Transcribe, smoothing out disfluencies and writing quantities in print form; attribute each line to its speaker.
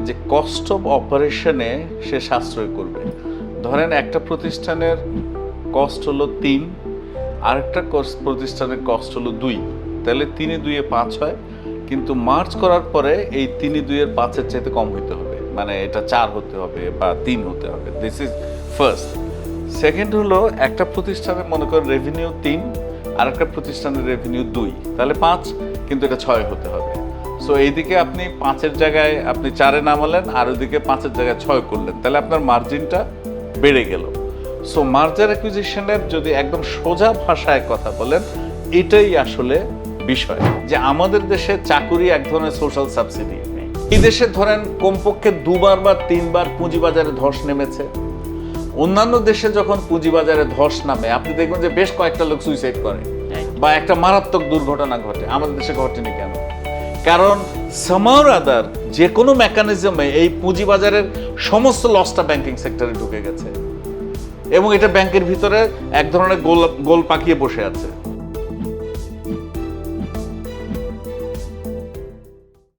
Speaker 1: যে cost of অপারেশনে সে সাশ্রয় করবে। ধরেন একটা প্রতিষ্ঠানের কস্ট হলো 3, আরেকটা প্রতিষ্ঠানের কস্ট হলো 2, তাহলে 3 2 5 হয়, কিন্তু মার্জ করার পরে এই 3 2 5-এর চাইতে কম হতে হবে, মানে এটা 4 হতে হবে বা 3 হতে হবে। This is first. সেকেন্ড হলো একটা প্রতিষ্ঠানের মনে করেন রেভিনিউ 3, আর একটা প্রতিষ্ঠানের রেভিনিউ 2, তাহলে 5, কিন্তু এটা 6 হতে হবে। সো এইদিকে আপনি 5-এর জায়গায় আপনি 4-এ নামালেন, আর ওইদিকে 5-এর জায়গায় 6 করলেন, তাহলে আপনার মার্জিনটা বেড়ে গেল। সো মার্জার অ্যাকুইজিশনের যদি একদম সোজা ভাষায় কথা বলেন, এটাই আসলে বিষয় যে আমাদের দেশে চাকুরি এক ধরনের সোশ্যাল সাবসিডি। এই দেশে ধরেন কমপক্ষে 2বার বা 3বার পুঁজিবাজারে ধস নেমেছে। অন্যান্য দেশে যখন পুঁজিবাজারে ধস নামে আপনি দেখবেন যে বেশ কয়েকটা লোক সুইসাইড করে বা একটা মারাত্মক দুর্ঘটনা ঘটে। আমাদের দেশে ঘটেনি কেন? কারণ সামহাউ আদার যে কোনো মেকানিজমে এই পুঁজিবাজারের সমস্ত লসটা ব্যাংকিং সেক্টরে ঢুকে গেছে এবং এটা ব্যাংকের ভিতরে এক ধরনের গোল পাকিয়ে বসে আছে।